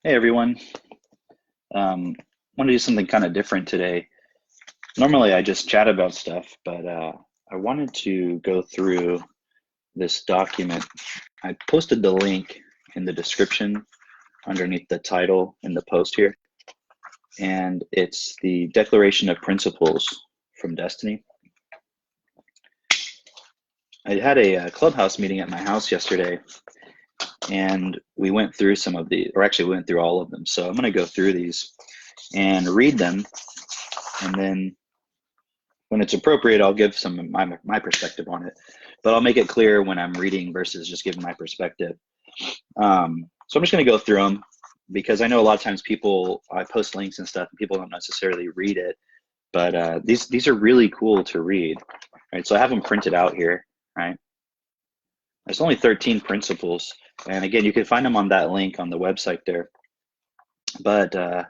Hey everyone. Want to do something kind of different today. Normally I just chat about stuff, but I wanted to go through this document. I posted the link in the description underneath the title in the post here, and it's the Declaration of Principles from Desteni. I had a clubhouse meeting at my house yesterday, and we went through some of these, or actually we went through all of them. So I'm going to go through these and read them, and then when it's appropriate, I'll give some of my perspective on it, but I'll make it clear when I'm reading versus just giving my perspective. So I'm just going to go through them because I know a lot of times I post links and stuff and people don't necessarily read it, but these are really cool to read. Right? So I have them printed out here, right? There's only 13 principles. And again, you can find them on that link on the website there. But I'm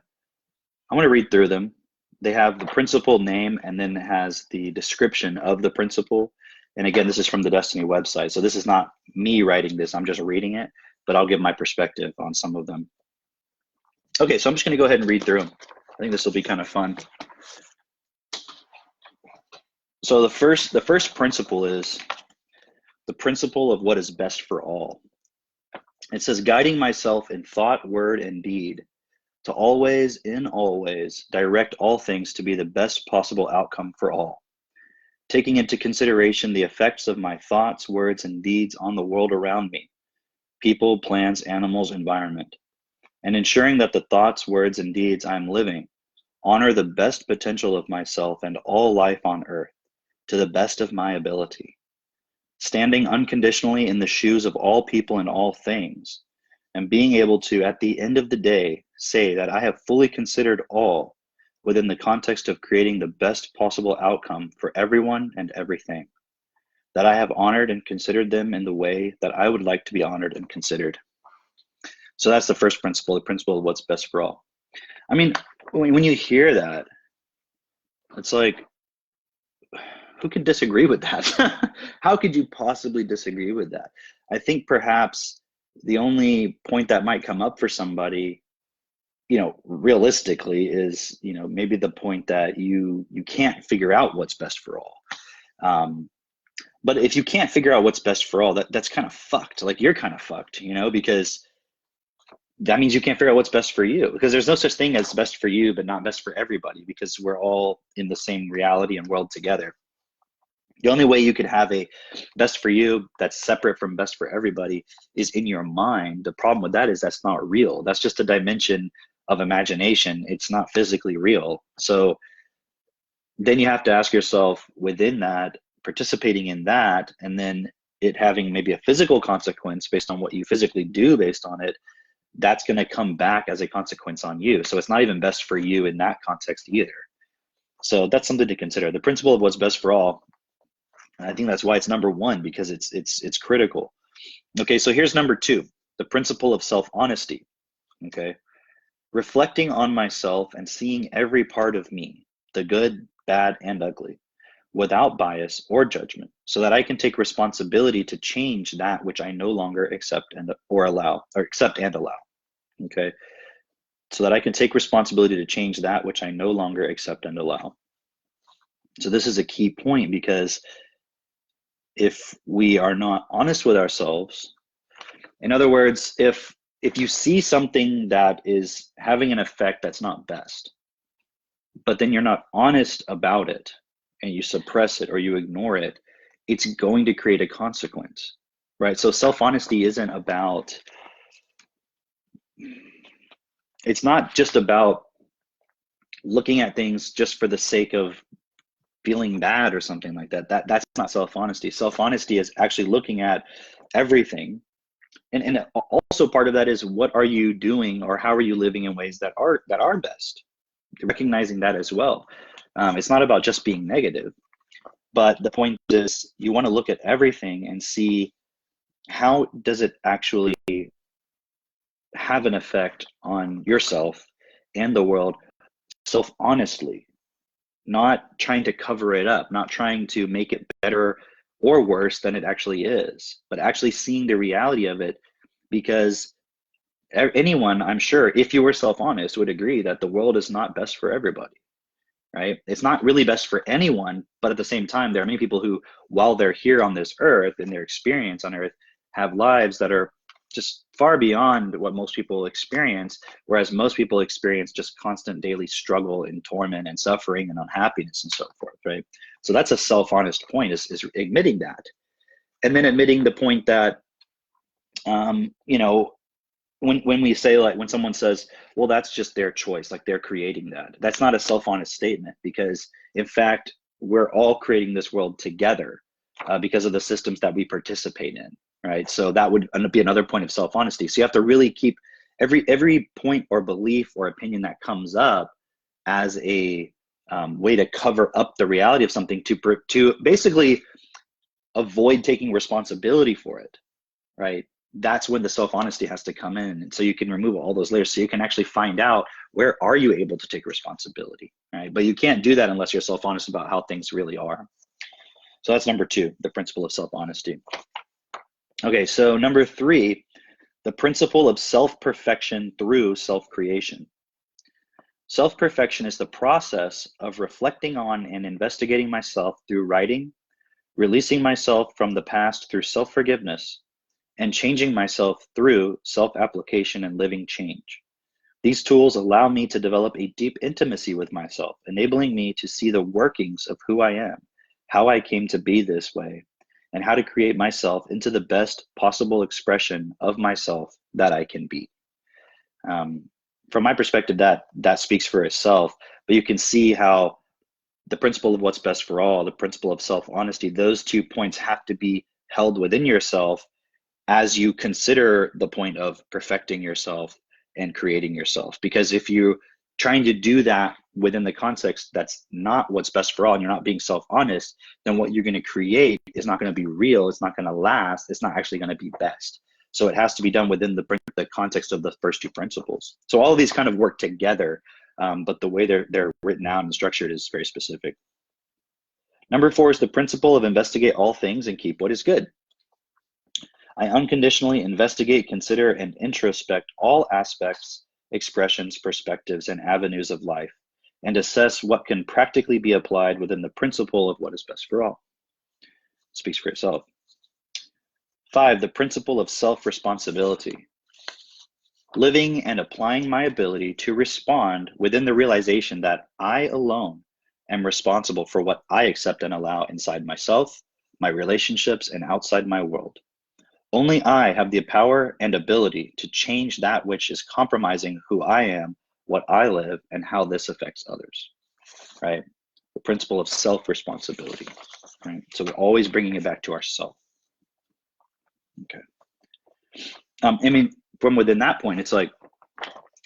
going to read through them. They have the principle name, and then it has the description of the principle. And again, this is from the Desteni website. So this is not me writing this, I'm just reading it, but I'll give my perspective on some of them. Okay, so I'm just gonna go ahead and read through them. I think this will be kind of fun. So the first principle is the principle of what is best for all. It says, guiding myself in thought, word, and deed, to always, in always, direct all things to be the best possible outcome for all, taking into consideration the effects of my thoughts, words, and deeds on the world around me, people, plants, animals, environment, and ensuring that the thoughts, words, and deeds I am living honor the best potential of myself and all life on earth to the best of my ability, standing unconditionally in the shoes of all people and all things, and being able to, at the end of the day, say that I have fully considered all within the context of creating the best possible outcome for everyone and everything, that I have honored and considered them in the way that I would like to be honored and considered. So that's the first principle, the principle of what's best for all. I mean, when you hear that, it's like, who could disagree with that? How could you possibly disagree with that? I think perhaps the only point that might come up for somebody, realistically is, maybe the point that you can't figure out what's best for all. But if you can't figure out what's best for all, that's kind of fucked. Like, you're kind of fucked, because that means you can't figure out what's best for you, because there's no such thing as best for you, but not best for everybody, because we're all in the same reality and world together. The only way you could have a best for you that's separate from best for everybody is in your mind. The problem with that is that's not real. That's just a dimension of imagination. It's not physically real. So then you have to ask yourself, within that, participating in that, and then it having maybe a physical consequence based on what you physically do based on it, that's going to come back as a consequence on you. So it's not even best for you in that context either. So that's something to consider. The principle of what's best for all, I think that's why it's number one, because it's critical. Okay, so here's number two, the principle of self-honesty. Okay, reflecting on myself and seeing every part of me, the good, bad, and ugly, without bias or judgment, so that I can take responsibility to change that which I no longer accept and allow. Okay, so that I can take responsibility to change that which I no longer accept and allow. So this is a key point, because if we are not honest with ourselves, in other words, if you see something that is having an effect that's not best, but then you're not honest about it and you suppress it or you ignore it, it's going to create a consequence, right? So self-honesty isn't about, it's not just about looking at things just for the sake of feeling bad or something like that. That's not self-honesty. Self-honesty is actually looking at everything. And also part of that is, what are you doing or how are you living in ways that are best? Recognizing that as well. It's not about just being negative, but the point is you want to look at everything and see, how does it actually have an effect on yourself and the world, self-honestly, not trying to cover it up, not trying to make it better or worse than it actually is, but actually seeing the reality of it. Because Anyone, I'm sure, if you were self-honest, would agree that the world is not best for everybody, right? It's not really best for anyone, but at the same time, there are many people who, while they're here on this earth, in their experience on earth, have lives that are just far beyond what most people experience, whereas most people experience just constant daily struggle and torment and suffering and unhappiness and so forth, right? So that's a self-honest point, is admitting that. And then admitting the point that, you know, when we say, like, when someone says, well, that's just their choice, like they're creating that, that's not a self-honest statement, because in fact we're all creating this world together, because of the systems that we participate in, right? So that would be another point of self-honesty. So you have to really keep every point or belief or opinion that comes up as a way to cover up the reality of something, to basically avoid taking responsibility for it, right? That's when the self-honesty has to come in. And so you can remove all those layers, so you can actually find out, where are you able to take responsibility, right? But you can't do that unless you're self-honest about how things really are. So that's number 2, the principle of self-honesty. Okay, so number 3, the principle of self-perfection through self-creation. Self-perfection is the process of reflecting on and investigating myself through writing, releasing myself from the past through self-forgiveness, and changing myself through self-application and living change. These tools allow me to develop a deep intimacy with myself, enabling me to see the workings of who I am, how I came to be this way, and how to create myself into the best possible expression of myself that I can be. From my perspective, that speaks for itself, but you can see how the principle of what's best for all, the principle of self-honesty, those 2 points have to be held within yourself as you consider the point of perfecting yourself and creating yourself. Because if you're trying to do that within the context that's not what's best for all, and you're not being self-honest, then what you're going to create is not going to be real, it's not going to last, it's not actually going to be best. So it has to be done within the context of the first 2 principles. So all of these kind of work together, but the way they're written out and structured is very specific. Number 4 is the principle of investigate all things and keep what is good. I unconditionally investigate, consider, and introspect all aspects, expressions, perspectives, and avenues of life, and assess what can practically be applied within the principle of what is best for all. Speaks for itself. 5, the principle of self-responsibility. Living and applying my ability to respond within the realization that I alone am responsible for what I accept and allow inside myself, my relationships, and outside my world. Only I have the power and ability to change that which is compromising who I am, what I live, and how this affects others, right? The principle of self-responsibility, right? So we're always bringing it back to ourself. Okay. I mean, from within that point, it's like,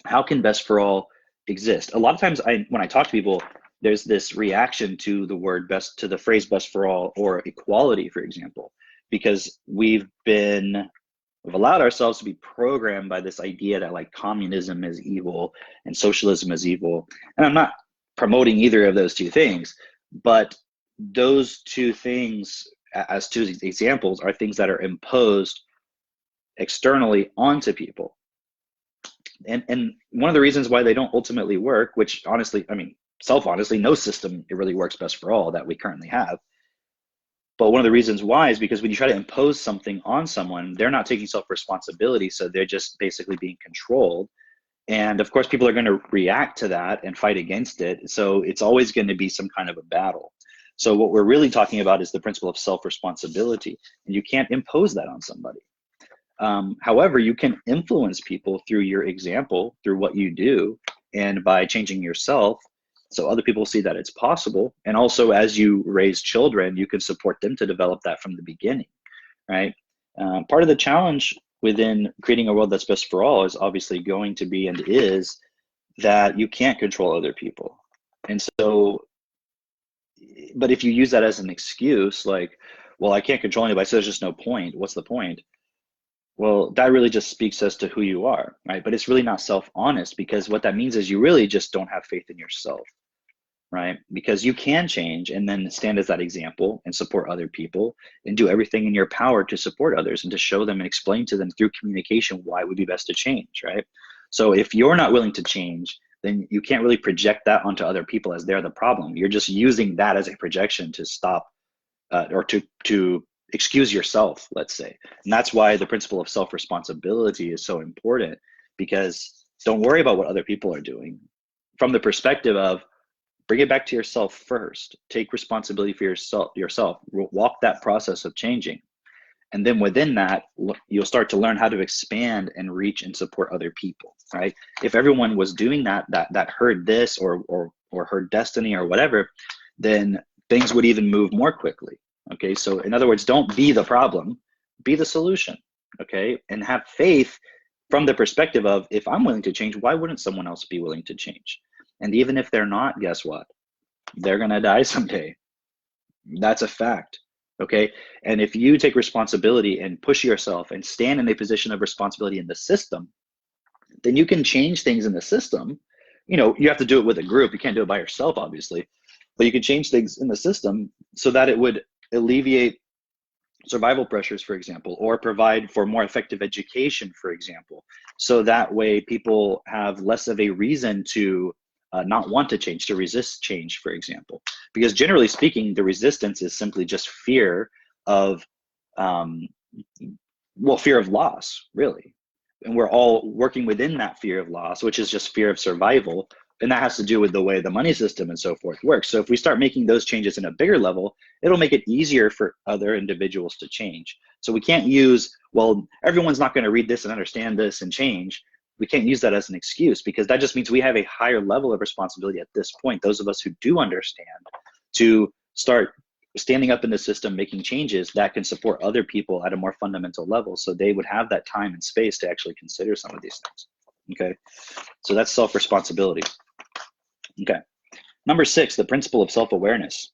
how can best for all exist? A lot of times when I talk to people, there's this reaction to the word best, to the phrase best for all, or equality, for example, because we've allowed ourselves to be programmed by this idea that, like, communism is evil and socialism is evil. And I'm not promoting either of those 2 things, but those 2 things, as 2 examples, are things that are imposed externally onto people. And one of the reasons why they don't ultimately work, which honestly, I mean, self-honestly, no system, it really works best for all that we currently have. But one of the reasons why is because when you try to impose something on someone, they're not taking self-responsibility, so they're just basically being controlled. And of course, people are going to react to that and fight against it. So it's always going to be some kind of a battle. So what we're really talking about is the principle of self-responsibility, and you can't impose that on somebody. However, you can influence people through your example, through what you do, and by changing yourself, so other people see that it's possible. And also, as you raise children, you can support them to develop that from the beginning, right? Part of the challenge within creating a world that's best for all is obviously going to be, and is, that you can't control other people. And so, but if you use that as an excuse, like, well, I can't control anybody, so there's just no point. What's the point? Well, that really just speaks as to who you are, right? But it's really not self-honest, because what that means is you really just don't have faith in yourself. right? Because you can change and then stand as that example and support other people and do everything in your power to support others and to show them and explain to them through communication why it would be best to change, right? So if you're not willing to change, then you can't really project that onto other people as they're the problem. You're just using that as a projection to stop or to excuse yourself, let's say. And that's why the principle of self-responsibility is so important, because don't worry about what other people are doing. From the perspective of, bring it back to yourself first. Take responsibility for yourself. Walk that process of changing. And then within that, you'll start to learn how to expand and reach and support other people, right? If everyone was doing that heard this or heard Desteni or whatever, then things would even move more quickly, okay? So in other words, don't be the problem, be the solution, okay? And have faith from the perspective of, if I'm willing to change, why wouldn't someone else be willing to change? And even if they're not, guess what? They're gonna die someday. That's a fact, okay? And if you take responsibility and push yourself and stand in a position of responsibility in the system, then you can change things in the system. You know, you have to do it with a group. You can't do it by yourself, obviously, but you can change things in the system so that it would alleviate survival pressures, for example, or provide for more effective education, for example. So that way people have less of a reason to not want to change, to resist change, for example. Because generally speaking, the resistance is simply just fear of, fear of loss, really. And we're all working within that fear of loss, which is just fear of survival. And that has to do with the way the money system and so forth works. So if we start making those changes in a bigger level, it'll make it easier for other individuals to change. So we can't use, well, everyone's not going to read this and understand this and change. We can't use that as an excuse, because that just means we have a higher level of responsibility at this point, those of us who do understand, to start standing up in the system, making changes that can support other people at a more fundamental level, so they would have that time and space to actually consider some of these things. Okay, so that's self-responsibility. Okay, number 6, the principle of self-awareness.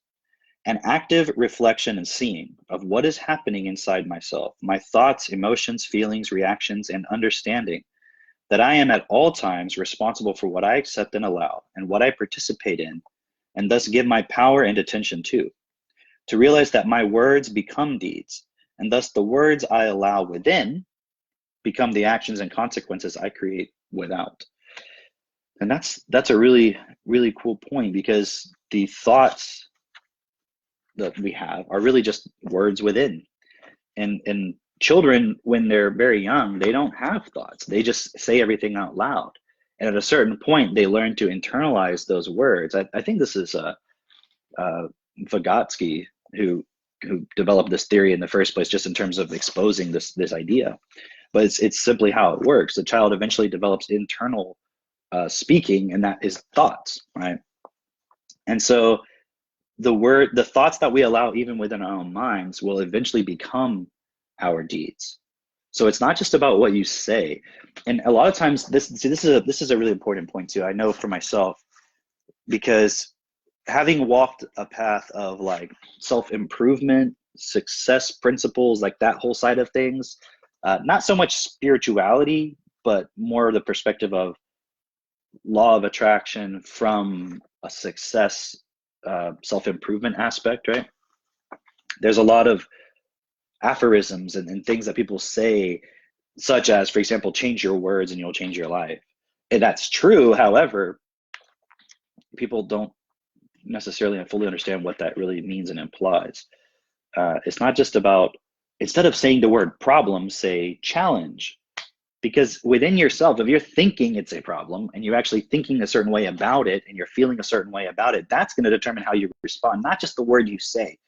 An active reflection and seeing of what is happening inside myself, my thoughts, emotions, feelings, reactions, and understanding that I am at all times responsible for what I accept and allow, and what I participate in, and thus give my power and attention to. To realize that my words become deeds, and thus the words I allow within become the actions and consequences I create without. And that's a really, really cool point, because the thoughts that we have are really just words within. And children, when they're very young, they don't have thoughts. They just say everything out loud. And at a certain point, they learn to internalize those words. I think this is Vygotsky who developed this theory in the first place, just in terms of exposing this idea. But it's simply how it works. The child eventually develops internal speaking, and that is thoughts, right? And so the thoughts that we allow even within our own minds will eventually become our deeds. So it's not just about what you say. And a lot of times this is a really important point too. I know for myself, because having walked a path of like self-improvement, success principles, like that whole side of things, not so much spirituality, but more the perspective of law of attraction from a success self-improvement aspect, right? There's a lot of aphorisms and things that people say, such as, for example, change your words and you'll change your life. And that's true. However, people don't necessarily fully understand what that really means and implies. It's not just about, instead of saying the word problem, say challenge. Because within yourself, if you're thinking it's a problem and you're actually thinking a certain way about it and you're feeling a certain way about it, that's going to determine how you respond, not just the word you say.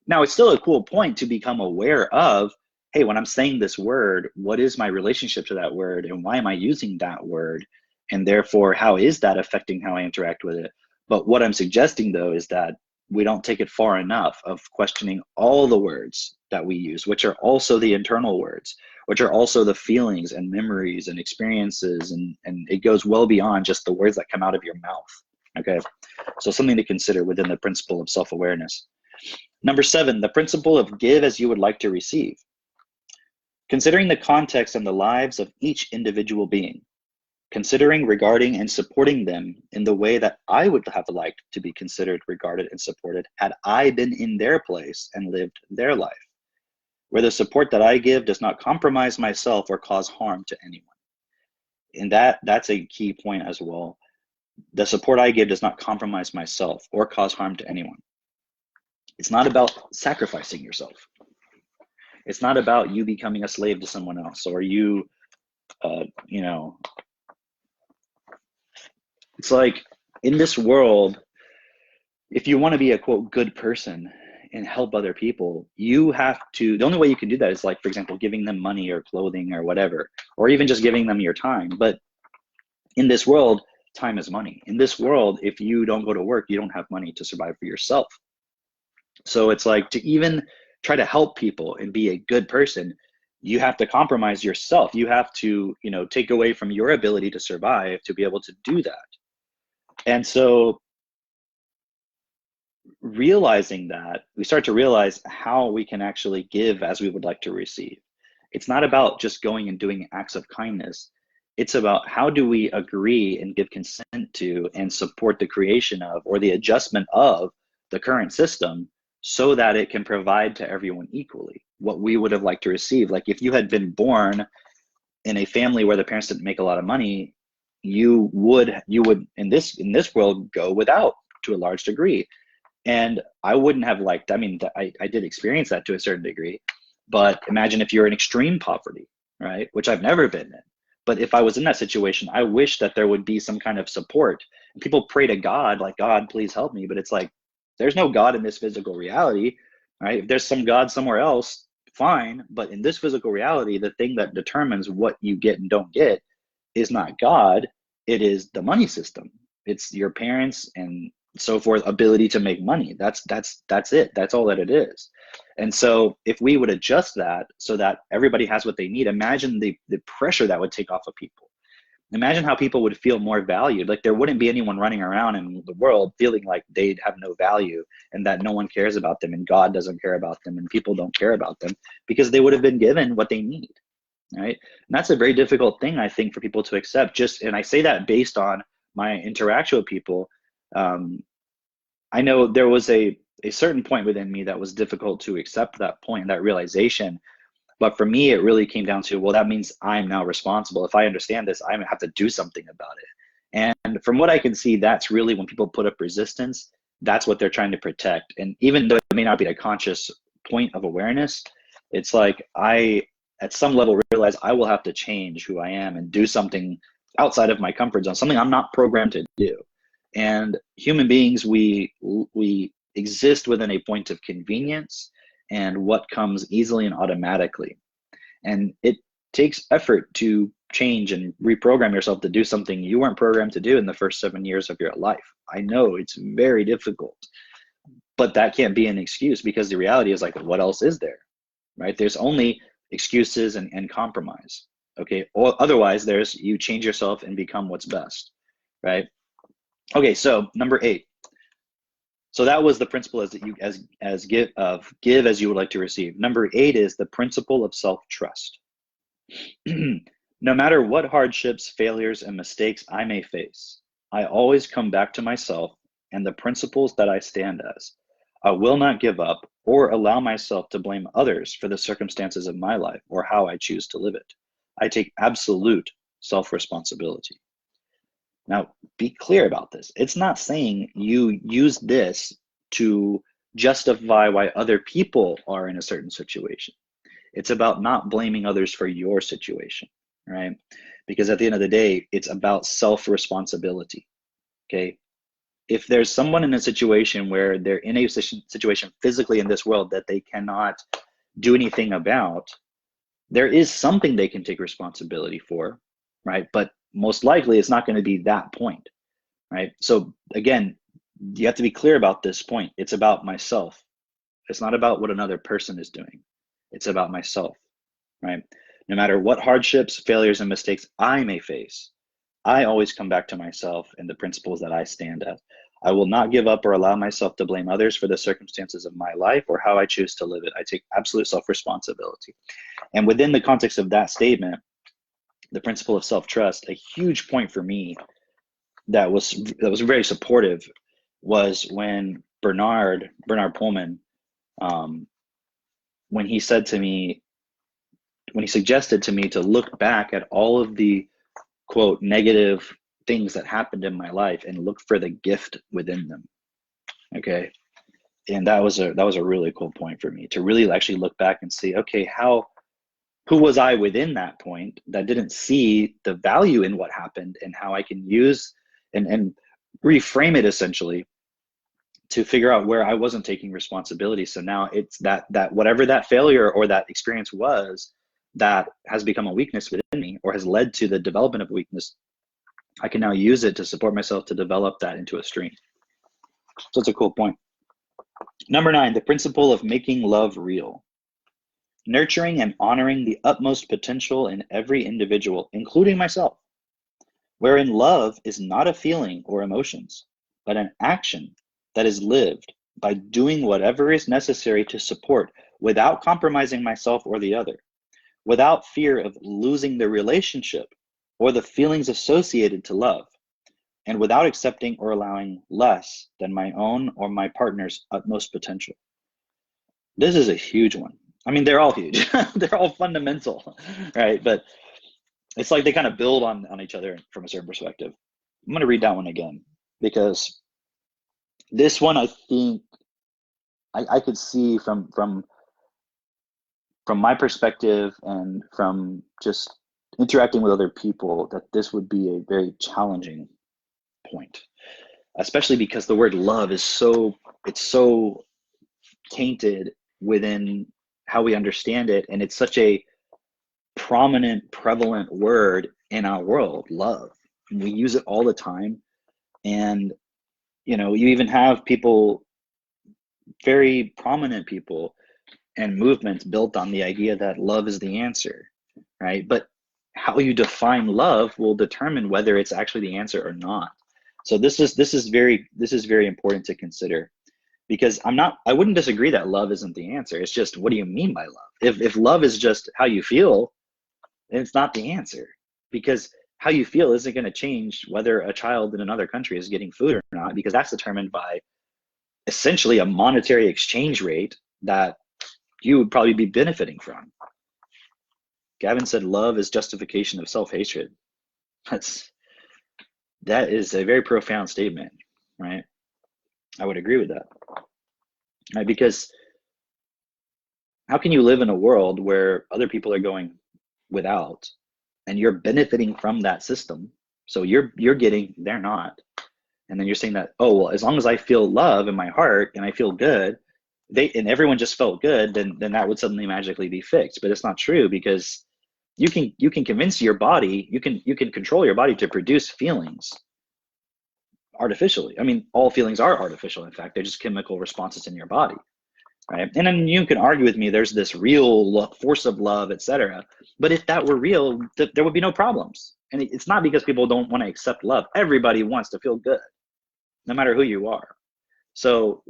Now, it's still a cool point to become aware of, hey, when I'm saying this word, what is my relationship to that word and why am I using that word? And therefore, how is that affecting how I interact with it? But what I'm suggesting, though, is that we don't take it far enough of questioning all the words that we use, which are also the internal words, which are also the feelings and memories and experiences, and it goes well beyond just the words that come out of your mouth, okay? So something to consider within the principle of self-awareness. Number 7, the principle of give as you would like to receive. Considering the context and the lives of each individual being, considering, regarding, and supporting them in the way that I would have liked to be considered, regarded, and supported had I been in their place and lived their life, where the support that I give does not compromise myself or cause harm to anyone. And that's a key point as well. The support I give does not compromise myself or cause harm to anyone. It's not about sacrificing yourself. It's not about you becoming a slave to someone else, or you, it's like in this world, if you want to be a quote good person and help other people, you have to, the only way you can do that is like, for example, giving them money or clothing or whatever, or even just giving them your time. But in this world, time is money. In this world, if you don't go to work, you don't have money to survive for yourself. So it's like, to even try to help people and be a good person, you have to compromise yourself. You have to, take away from your ability to survive to be able to do that. And so realizing that, we start to realize how we can actually give as we would like to receive. It's not about just going and doing acts of kindness. It's about how do we agree and give consent to and support the creation of, or the adjustment of, the current system so that it can provide to everyone equally what we would have liked to receive. Like if you had been born in a family where the parents didn't make a lot of money, you would in this world go without to a large degree. And I wouldn't have liked, I did experience that to a certain degree, but imagine if you're in extreme poverty, right? Which I've never been in. But if I was in that situation, I wish that there would be some kind of support. And people pray to God, like, God, please help me. But it's like, there's no God in this physical reality, right? If there's some God somewhere else, fine. But in this physical reality, the thing that determines what you get and don't get is not God. It is the money system. It's your parents and so forth ability to make money. That's it. That's all that it is. And so if we would adjust that so that everybody has what they need, imagine the pressure that would take off of people. Imagine how people would feel more valued. Like there wouldn't be anyone running around in the world feeling like they'd have no value and that no one cares about them and God doesn't care about them and people don't care about them, because they would have been given what they need, right? And that's a very difficult thing, I think, for people to accept. And I say that based on my interaction with people. I know there was a certain point within me that was difficult to accept that point, that realization. But for me, it really came down to, well, that means I'm now responsible. If I understand this, I have to do something about it. And from what I can see, that's really when people put up resistance, that's what they're trying to protect. And even though it may not be a conscious point of awareness, it's like I, at some level, realize I will have to change who I am and do something outside of my comfort zone, something I'm not programmed to do. And human beings, we exist within a point of convenience and what comes easily and automatically. And it takes effort to change and reprogram yourself to do something you weren't programmed to do in the first 7 years of your life. I know it's very difficult, but that can't be an excuse, because the reality is, like, what else is there, right? There's only excuses and compromise, okay? Or otherwise, there's you change yourself and become what's best, right? Okay, so number 8. So that was the principle as give as you would like to receive. Number 8 is the principle of self-trust. No matter what hardships, failures, and mistakes I may face, I always come back to myself and the principles that I stand as. I will not give up or allow myself to blame others for the circumstances of my life or how I choose to live it. I take absolute self-responsibility. Now, be clear about this. It's not saying you use this to justify why other people are in a certain situation. It's about not blaming others for your situation, right? Because at the end of the day, it's about self-responsibility, okay? If there's someone in a situation where they're in a situation physically in this world that they cannot do anything about, there is something they can take responsibility for, right? But most likely it's not going to be that point, right? So again, you have to be clear about this point. It's about myself. It's not about what another person is doing. It's about myself, right? No matter what hardships, failures, and mistakes I may face, I always come back to myself and the principles that I stand at. I will not give up or allow myself to blame others for the circumstances of my life or how I choose to live it. I take absolute self-responsibility. And within the context of that statement, the principle of self-trust, a huge point for me that was very supportive was when Bernard Pullman, when he said to me, when he suggested to me to look back at all of the quote negative things that happened in my life and look for the gift within them. Okay. And that was a really cool point for me, to really actually look back and see, okay, who was I within that point that didn't see the value in what happened, and how I can use and reframe it essentially to figure out where I wasn't taking responsibility. So now it's that whatever that failure or that experience was that has become a weakness within me, or has led to the development of a weakness, I can now use it to support myself to develop that into a strength. So it's a cool point. Number 9, the principle of making love real. Nurturing and honoring the utmost potential in every individual, including myself, wherein love is not a feeling or emotions, but an action that is lived by doing whatever is necessary to support, without compromising myself or the other, without fear of losing the relationship or the feelings associated to love, and without accepting or allowing less than my own or my partner's utmost potential. This is a huge one. I mean, they're all huge. They're all fundamental, right? But it's like they kind of build on each other from a certain perspective. I'm going to read that one again, because this one, I think I could see from my perspective and from just interacting with other people, that this would be a very challenging point, especially because the word love is so tainted within how we understand it, and it's such a prominent, prevalent word in our world, love. And we use it all the time. And you even have people, very prominent people and movements built on the idea that love is the answer, right? But how you define love will determine whether it's actually the answer or not. So this is very important to consider, because I wouldn't disagree that love isn't the answer. It's just, what do you mean by love? If love is just how you feel, then it's not the answer, because how you feel isn't going to change whether a child in another country is getting food or not, because that's determined by essentially a monetary exchange rate that you would probably be benefiting from. Gavin said love is justification of self-hatred. That is a very profound statement, right? I would agree with that, right? Because how can you live in a world where other people are going without, and you're benefiting from that system? So you're getting, they're not. And then you're saying that, oh, well, as long as I feel love in my heart and I feel good, and everyone just felt good, then that would suddenly magically be fixed. But it's not true, because you can convince your body, you can control your body to produce feelings artificially. I mean, all feelings are artificial. In fact, they're just chemical responses in your body, right? And then you can argue with me, there's this real force of love, etc. But if that were real, there would be no problems. And it's not because people don't want to accept love. Everybody wants to feel good, no matter who you are. So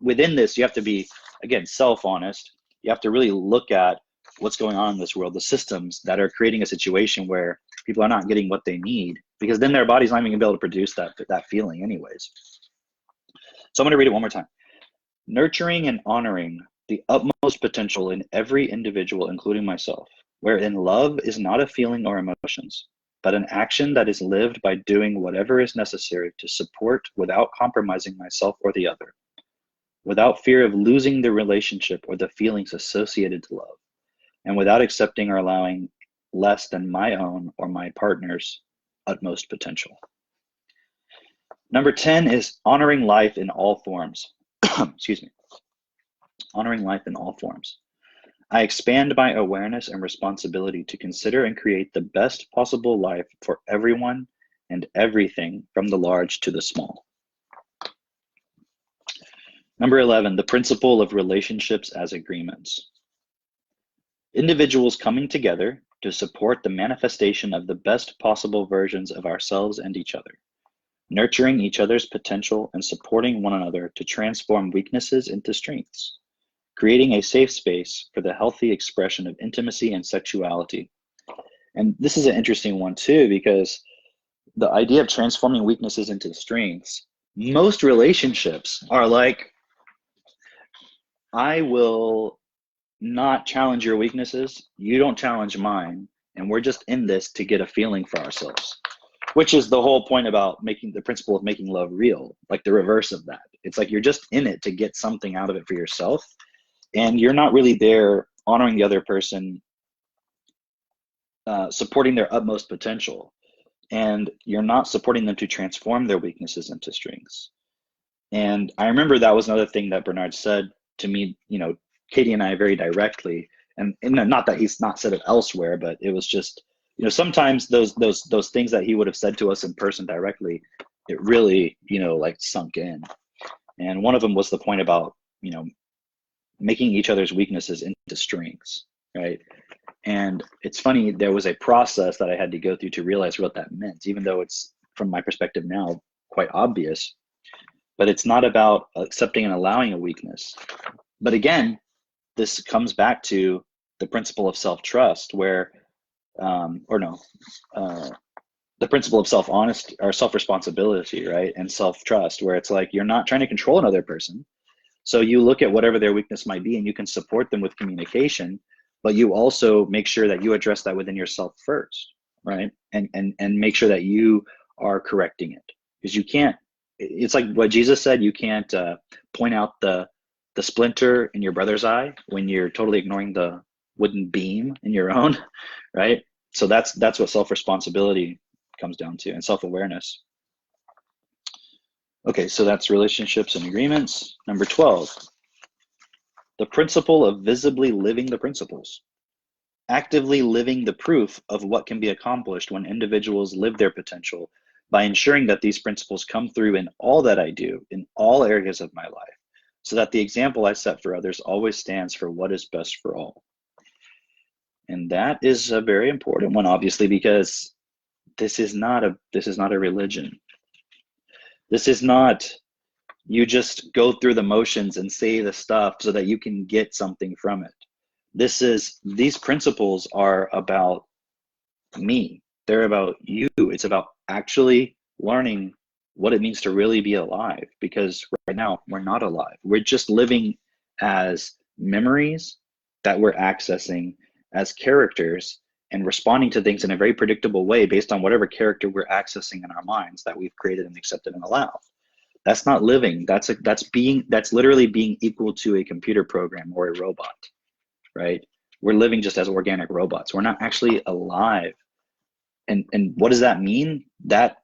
within this, you have to be, again, self-honest. You have to really look at what's going on in this world, the systems that are creating a situation where people are not getting what they need, because then their body's not even gonna be able to produce that feeling anyways. So I'm gonna read it one more time. Nurturing and honoring the utmost potential in every individual, including myself, wherein love is not a feeling or emotions, but an action that is lived by doing whatever is necessary to support, without compromising myself or the other, without fear of losing the relationship or the feelings associated to love, and without accepting or allowing less than my own or my partner's utmost potential. Number 10 is honoring life in all forms. Excuse me. Honoring life in all forms. I expand my awareness and responsibility to consider and create the best possible life for everyone and everything, from the large to the small. Number 11, the principle of relationships as agreements. Individuals coming together to support the manifestation of the best possible versions of ourselves and each other, nurturing each other's potential and supporting one another to transform weaknesses into strengths, creating a safe space for the healthy expression of intimacy and sexuality, And this is an interesting one too, because the idea of transforming weaknesses into strengths, most relationships are like, I will not challenge your weaknesses, you don't challenge mine, and we're just in this to get a feeling for ourselves, which is the whole point about making the principle of making love real, like the reverse of that. It's like you're just in it to get something out of it for yourself, and you're not really there honoring the other person, supporting their utmost potential, and you're not supporting them to transform their weaknesses into strengths. And I remember that was another thing that Bernard said to me, Katie and I very directly, and not that he's not said it elsewhere, but it was just, sometimes those things that he would have said to us in person directly, it really, like sunk in. And one of them was the point about, making each other's weaknesses into strengths, right? And it's funny, there was a process that I had to go through to realize what that meant, even though it's, from my perspective now, quite obvious. But it's not about accepting and allowing a weakness. But again, this comes back to the principle of self-trust, where, the principle of self-honesty or self-responsibility, right? And self-trust, where it's like, you're not trying to control another person. So you look at whatever their weakness might be and you can support them with communication, but you also make sure that you address that within yourself first, right? And make sure that you are correcting it. Because you can't, it's like what Jesus said, you can't point out the splinter in your brother's eye when you're totally ignoring the wooden beam in your own, right? So that's what self-responsibility comes down to, and self-awareness. Okay, so that's relationships and agreements. Number 12, the principle of visibly living the principles. Actively living the proof of what can be accomplished when individuals live their potential by ensuring that these principles come through in all that I do, in all areas of my life, so that the example I set for others always stands for what is best for all. And that is a very important one, obviously, because this is not a religion. This is not, you just go through the motions and say the stuff so that you can get something from it. These principles are about me. They're about you. It's about actually learning what it means to really be alive, because right now we're not alive. We're just living as memories that we're accessing as characters and responding to things in a very predictable way based on whatever character we're accessing in our minds that we've created and accepted and allowed. That's not living. That's literally being equal to a computer program or a robot, right? We're living just as organic robots. We're not actually alive. And what does that mean? That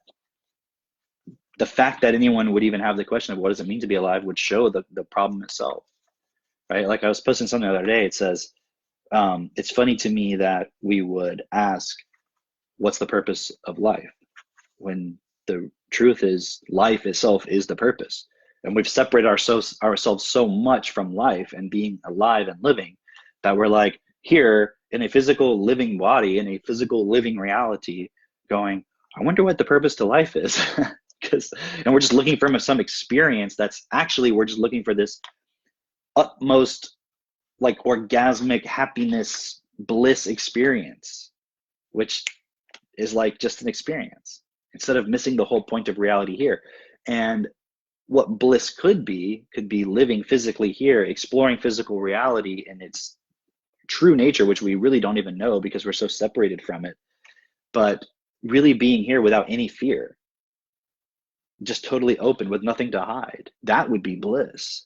the fact that anyone would even have the question of what does it mean to be alive would show the problem itself, right? Like I was posting something the other day. It says, it's funny to me that we would ask, what's the purpose of life? When the truth is life itself is the purpose. And we've separated ourselves so much from life and being alive and living that we're like here in a physical living body, in a physical living reality, going, I wonder what the purpose to life is. And we're just looking for some experience that's actually, we're just looking for this utmost like orgasmic happiness, bliss experience, which is like just an experience instead of missing the whole point of reality here. And what bliss could be living physically here, exploring physical reality in its true nature, which we really don't even know because we're so separated from it, but really being here without any fear, just totally open with nothing to hide. That would be bliss.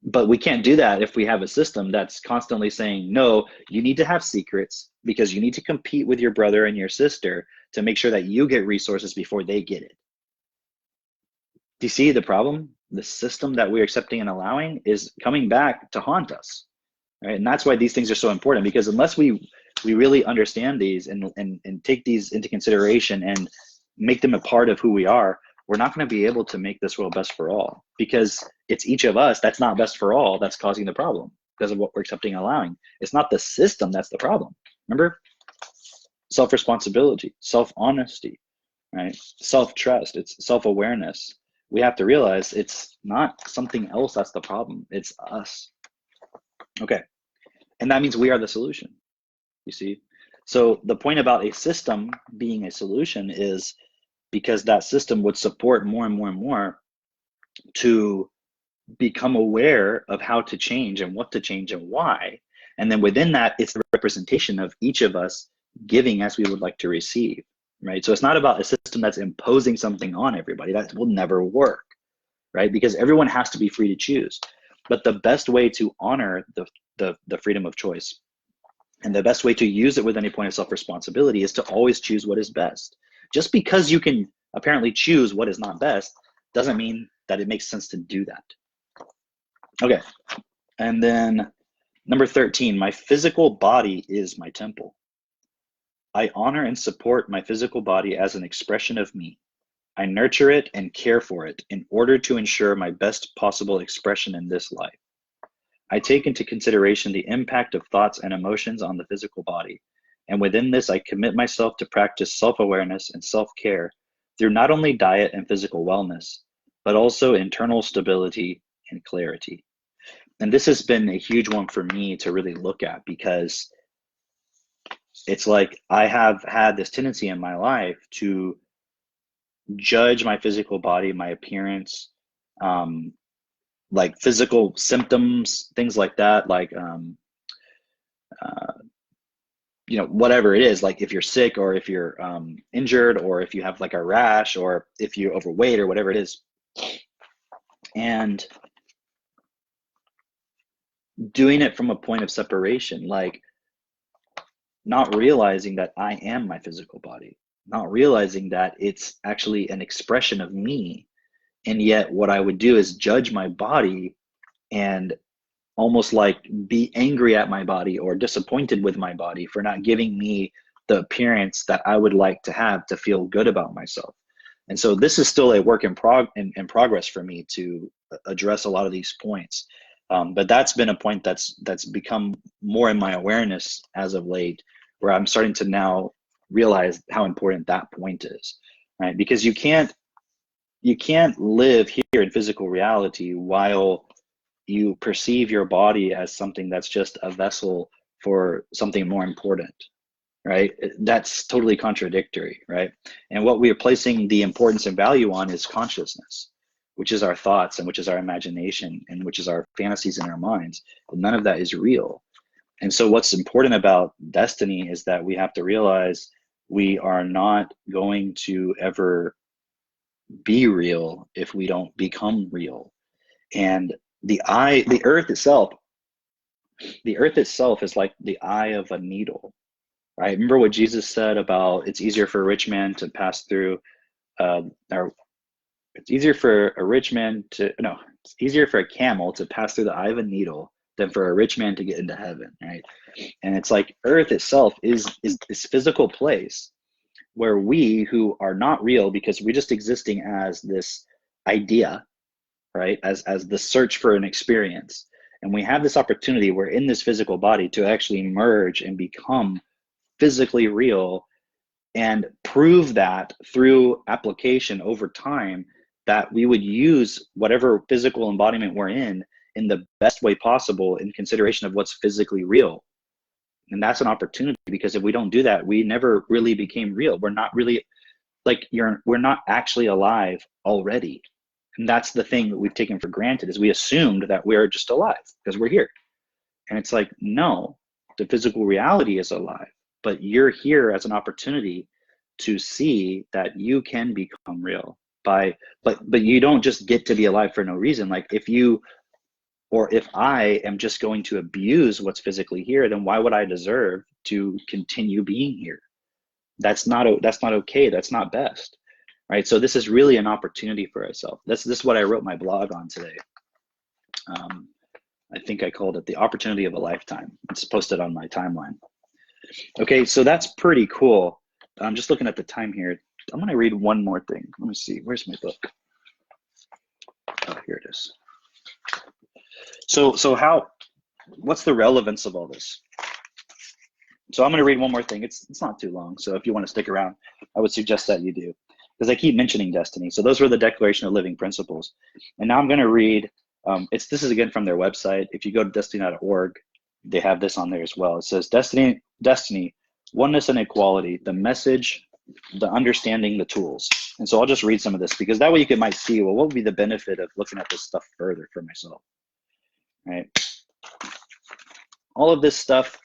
But we can't do that if we have a system that's constantly saying, no, you need to have secrets because you need to compete with your brother and your sister to make sure that you get resources before they get it. Do you see the problem? The system that we're accepting and allowing is coming back to haunt us, right? And that's why these things are so important, because unless we really understand these and take these into consideration and make them a part of who we are, we're not going to be able to make this world best for all, because it's each of us that's not best for all that's causing the problem because of what we're accepting and allowing. It's not the system that's the problem. Remember? Self-responsibility, self-honesty, right? Self-trust, it's self-awareness. We have to realize it's not something else that's the problem. It's us. Okay. And that means we are the solution. You see? So the point about a system being a solution is because that system would support more and more and more to become aware of how to change and what to change and why. And then within that, it's the representation of each of us giving as we would like to receive, right? So it's not about a system that's imposing something on everybody. That will never work, right? Because everyone has to be free to choose. But the best way to honor the freedom of choice and the best way to use it with any point of self-responsibility is to always choose what is best. Just because you can apparently choose what is not best doesn't mean that it makes sense to do that. Okay, and then number 13, my physical body is my temple. I honor and support my physical body as an expression of me. I nurture it and care for it in order to ensure my best possible expression in this life. I take into consideration the impact of thoughts and emotions on the physical body, and within this I commit myself to practice self-awareness and self-care through not only diet and physical wellness, but also internal stability and clarity. And this has been a huge one for me to really look at, because it's like I have had this tendency in my life to judge my physical body, my appearance, like physical symptoms, things like that, like you know, whatever it is, like if you're sick or if you're injured or if you have like a rash or if you're overweight or whatever it is, and doing it from a point of separation, like not realizing that I am my physical body, not realizing that it's actually an expression of me. And yet what I would do is judge my body and almost like be angry at my body or disappointed with my body for not giving me the appearance that I would like to have to feel good about myself. And so this is still a work in progress for me to address a lot of these points. But that's been a point that's become more in my awareness as of late, where I'm starting to now realize how important that point is, right? Because you can't live here in physical reality while you perceive your body as something that's just a vessel for something more important, right? That's totally contradictory, right? And what we are placing the importance and value on is consciousness, which is our thoughts and which is our imagination and which is our fantasies in our minds. But none of that is real. And so what's important about destiny is that we have to realize we are not going to ever be real if we don't become real. And the earth itself is like the eye of a needle, right? Remember what Jesus said about it's easier for a rich man to pass through, or it's easier for a rich man to, no, it's easier for a camel to pass through the eye of a needle than for a rich man to get into heaven, right? And it's like earth itself is this physical place where we who are not real, because we're just existing as this idea, right? As the search for an experience. And we have this opportunity, we're in this physical body to actually merge and become physically real and prove that through application over time, that we would use whatever physical embodiment we're in the best way possible in consideration of what's physically real. And that's an opportunity, because if we don't do that, we never really became real. We're not really like we're not actually alive already. And that's the thing that we've taken for granted, is we assumed that we're just alive because we're here. And it's like, no, the physical reality is alive, but you're here as an opportunity to see that you can become real but you don't just get to be alive for no reason. Like if I am just going to abuse what's physically here, then why would I deserve to continue being here? That's not okay. That's not best. Right. So this is really an opportunity for ourselves. This is what I wrote my blog on today. I think I called it The Opportunity of a Lifetime. It's posted on my timeline. Okay, so that's pretty cool. I'm just looking at the time here. I'm going to read one more thing. Let me see. Where's my book? Oh, here it is. So what's the relevance of all this? So I'm going to read one more thing. It's not too long. So if you want to stick around, I would suggest that you do, because I keep mentioning destiny. So those were the Declaration of Living Principles. And now I'm going to read, this is again from their website. If you go to destiny.org, they have this on there as well. It says, Destiny, Oneness and equality, the message, the understanding, the tools. And so I'll just read some of this because that way you might see, well, what would be the benefit of looking at this stuff further for myself, right? All of this stuff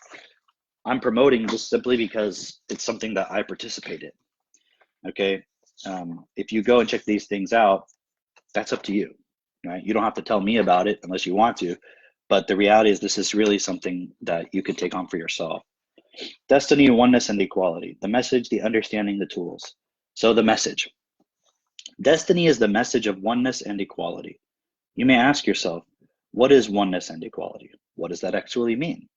I'm promoting just simply because it's something that I participate in, okay? If you go and check these things out, that's up to you, right? You don't have to tell me about it unless you want to, but the reality is this is really something that you could take on for yourself. Destiny, oneness, and equality. The message, the understanding, the tools. So the message. Destiny is the message of oneness and equality. You may ask yourself, what is oneness and equality? What does that actually mean?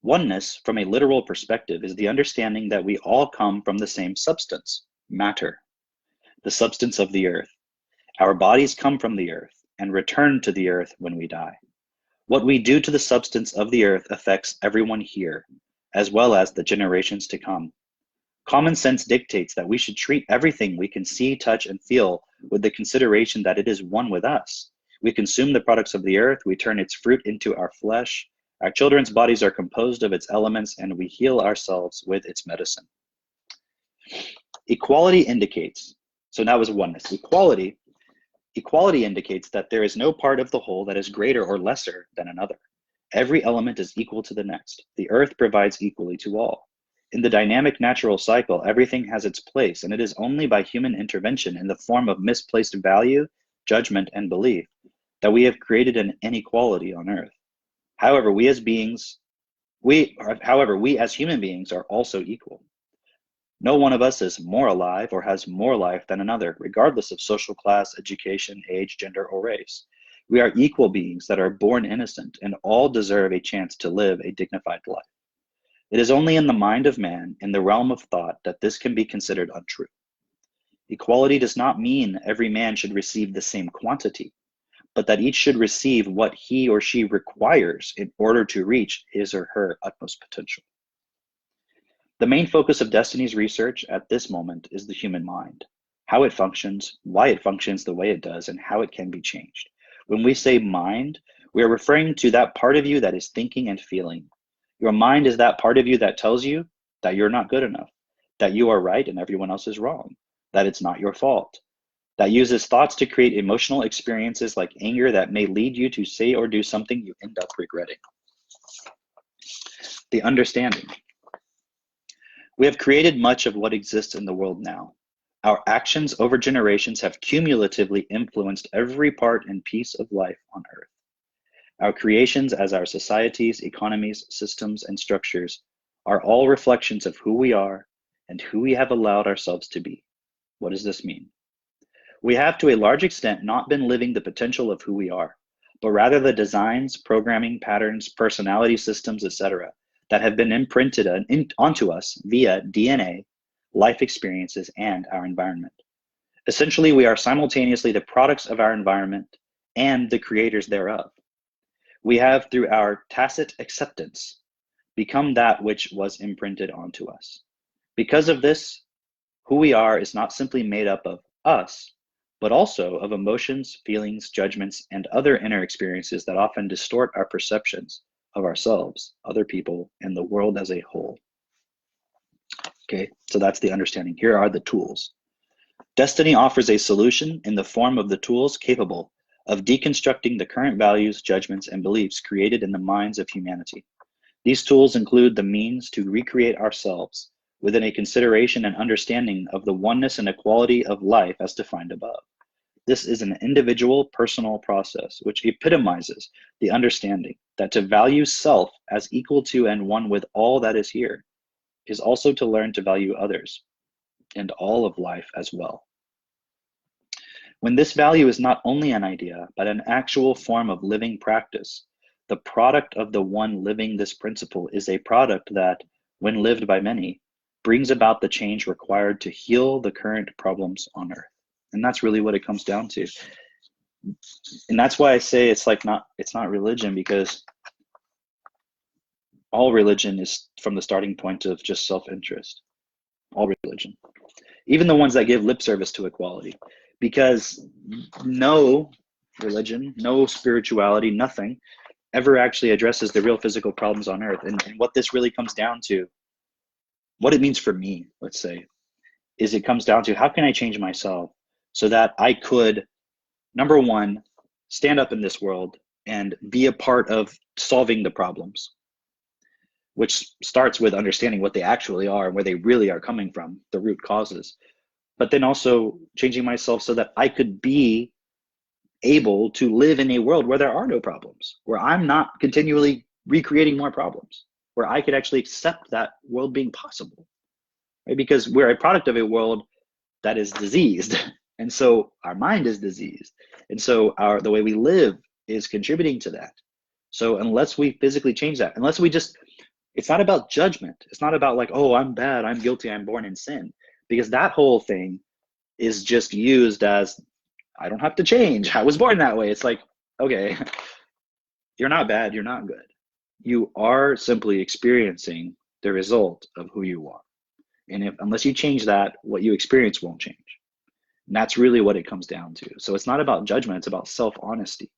Oneness, from a literal perspective, is the understanding that we all come from the same substance, matter, the substance of the earth. Our bodies come from the earth and return to the earth when we die. What we do to the substance of the earth affects everyone here, as well as the generations to come. Common sense dictates that we should treat everything we can see, touch, and feel with the consideration that it is one with us. We consume the products of the earth, we turn its fruit into our flesh. Our children's bodies are composed of its elements, and we heal ourselves with its medicine. Equality indicates, so that was oneness. Equality indicates that there is no part of the whole that is greater or lesser than another. Every element is equal to the next. The earth provides equally to all. In the dynamic natural cycle, everything has its place, and it is only by human intervention in the form of misplaced value, judgment, and belief that we have created an inequality on earth. However, we as human beings are also equal. No one of us is more alive or has more life than another, regardless of social class, education, age, gender, or race. We are equal beings that are born innocent and all deserve a chance to live a dignified life. It is only in the mind of man, in the realm of thought, that this can be considered untrue. Equality does not mean every man should receive the same quantity, but that each should receive what he or she requires in order to reach his or her utmost potential. The main focus of Destiny's research at this moment is the human mind, how it functions, why it functions the way it does, and how it can be changed. When we say mind, we are referring to that part of you that is thinking and feeling. Your mind is that part of you that tells you that you're not good enough, that you are right and everyone else is wrong, that it's not your fault, that uses thoughts to create emotional experiences like anger that may lead you to say or do something you end up regretting. The understanding. We have created much of what exists in the world now. Our actions over generations have cumulatively influenced every part and piece of life on earth. Our creations as our societies, economies, systems, and structures are all reflections of who we are and who we have allowed ourselves to be. What does this mean? We have to a large extent not been living the potential of who we are, but rather the designs, programming, patterns, personality systems, etc., that have been imprinted onto us via DNA, life experiences, and our environment. Essentially, we are simultaneously the products of our environment and the creators thereof. We have, through our tacit acceptance, become that which was imprinted onto us. Because of this, who we are is not simply made up of us, but also of emotions, feelings, judgments, and other inner experiences that often distort our perceptions of ourselves, other people, and the world as a whole. Okay, so that's the understanding. Here are the tools. Destiny offers a solution in the form of the tools capable of deconstructing the current values, judgments, and beliefs created in the minds of humanity. These tools include the means to recreate ourselves within a consideration and understanding of the oneness and equality of life as defined above. This is an individual, personal process which epitomizes the understanding that to value self as equal to and one with all that is here is also to learn to value others and all of life as well. When this value is not only an idea, but an actual form of living practice, the product of the one living this principle is a product that, when lived by many, brings about the change required to heal the current problems on earth. And that's really what it comes down to. And that's why I say it's not religion, because all religion is from the starting point of just self-interest. All religion. Even the ones that give lip service to equality. Because no religion, no spirituality, nothing ever actually addresses the real physical problems on earth. And what this really comes down to what it means for me, let's say, is it comes down to how can I change myself so that I could, number one, stand up in this world and be a part of solving the problems, which starts with understanding what they actually are and where they really are coming from, the root causes. But then also changing myself so that I could be able to live in a world where there are no problems, where I'm not continually recreating more problems, where I could actually accept that world being possible, right? Because we're a product of a world that is diseased. And so our mind is diseased. And so the way we live is contributing to that. So unless we physically change that, unless we just, it's not about judgment. It's not about like, oh, I'm bad, I'm guilty, I'm born in sin. Because that whole thing is just used as, I don't have to change. I was born that way. It's like, okay, you're not bad, you're not good. You are simply experiencing the result of who you are. And unless you change that, what you experience won't change. And that's really what it comes down to. So it's not about judgment, it's about self-honesty.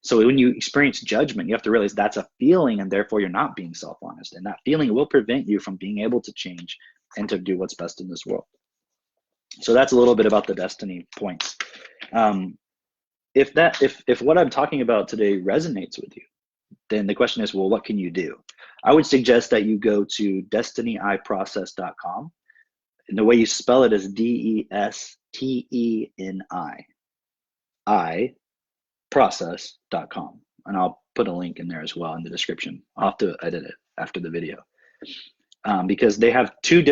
So when you experience judgment, you have to realize that's a feeling, and therefore you're not being self-honest. And that feeling will prevent you from being able to change and to do what's best in this world. So that's a little bit about the destiny points. If what I'm talking about today resonates with you, then the question is, well, what can you do? I would suggest that you go to desteniprocess.com. And the way you spell it is DESTENI process.com. And I'll put a link in there as well in the description. I'll have to edit it after the video. Because they have they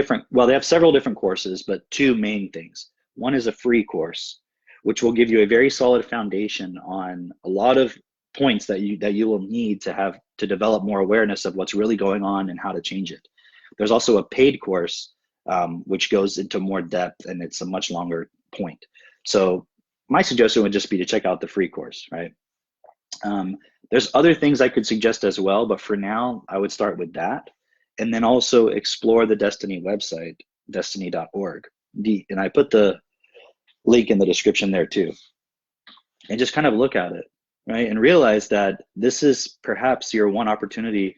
have several different courses, but two main things. One is a free course, which will give you a very solid foundation on a lot of points that you will need to have to develop more awareness of what's really going on and how to change it. There's also a paid course, which goes into more depth, and it's a much longer point. So my suggestion would just be to check out the free course, right? There's other things I could suggest as well, but for now, I would start with that. And then also explore the Desteni website, desteni.org. And I put the link in the description there too. And just kind of look at it, right? And realize that this is perhaps your one opportunity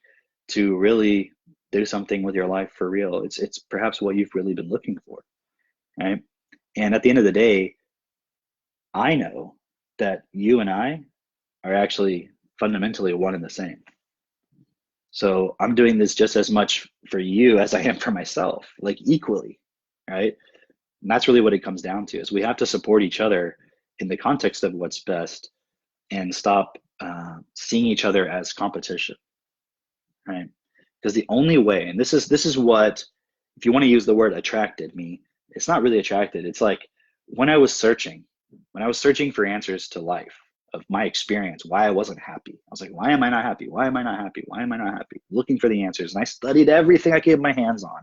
to really do something with your life for real. It's perhaps what you've really been looking for, right? And at the end of the day, I know that you and I are actually fundamentally one and the same. So I'm doing this just as much for you as I am for myself, like equally, right? And that's really what it comes down to, is we have to support each other in the context of what's best and stop seeing each other as competition, right? Because the only way, and this is what, if you want to use the word attracted me, it's not really attracted. It's like when I was searching for answers to life, of my experience, why I wasn't happy. I was like, why am I not happy? Why am I not happy? Why am I not happy? Looking for the answers. And I studied everything I could get my hands on,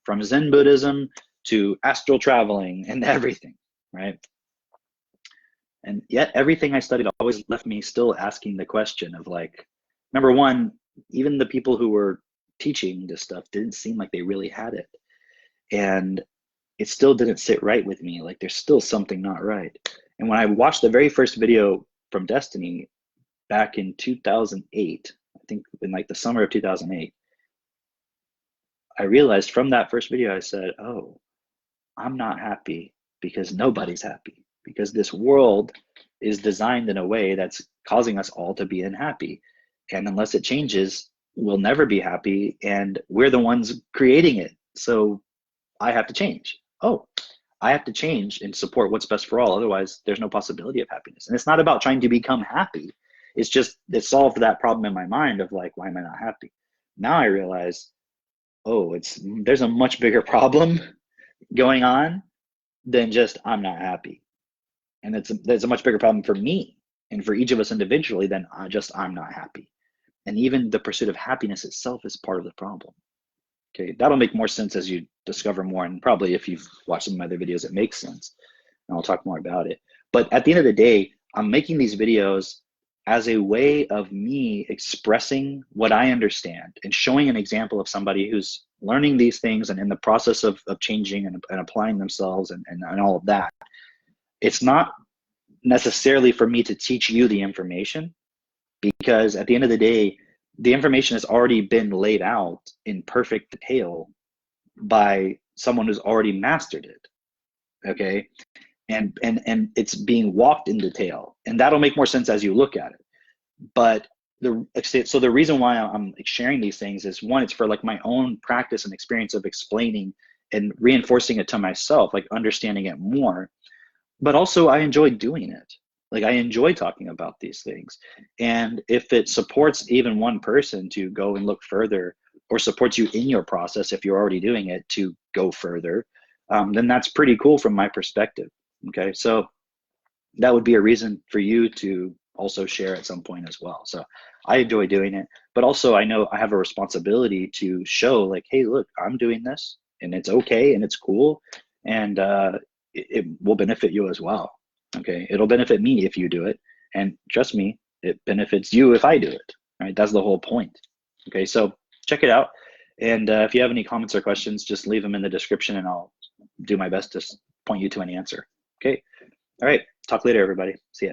from Zen Buddhism to astral traveling and everything, right? And yet everything I studied always left me still asking the question of like, number one, even the people who were teaching this stuff didn't seem like they really had it. And it still didn't sit right with me. Like there's still something not right. And when I watched the very first video from Desteni back in 2008, I think in like the summer of 2008, I realized from that first video, I said, oh, I'm not happy because nobody's happy, because this world is designed in a way that's causing us all to be unhappy. And unless it changes, we'll never be happy, and we're the ones creating it. So I have to change. Oh, I have to change and support what's best for all. Otherwise, there's no possibility of happiness. And it's not about trying to become happy. It's just, it solved that problem in my mind of like, why am I not happy? Now I realize, oh, there's a much bigger problem going on than just I'm not happy. And there's a much bigger problem for me and for each of us individually than I'm not happy. And even the pursuit of happiness itself is part of the problem. Okay, that'll make more sense as you discover more, and probably if you've watched some of my other videos, it makes sense, and I'll talk more about it. But at the end of the day, I'm making these videos as a way of me expressing what I understand and showing an example of somebody who's learning these things and in the process of changing and applying themselves and all of that. It's not necessarily for me to teach you the information, because at the end of the day, the information has already been laid out in perfect detail by someone who's already mastered it. Okay. And it's being walked in detail, and that'll make more sense as you look at it. But the reason why I'm sharing these things is, one, it's for like my own practice and experience of explaining and reinforcing it to myself, like understanding it more. But also I enjoy doing it. Like, I enjoy talking about these things. And if it supports even one person to go and look further, or supports you in your process, if you're already doing it, to go further, then that's pretty cool from my perspective. Okay. So that would be a reason for you to also share at some point as well. So I enjoy doing it, but also I know I have a responsibility to show, like, hey, look, I'm doing this and it's okay and it's cool, and it will benefit you as well. Okay. It'll benefit me if you do it. And trust me, it benefits you if I do it. Right. That's the whole point. Okay. So check it out. And if you have any comments or questions, just leave them in the description and I'll do my best to point you to an answer. Okay. All right. Talk later, everybody. See ya.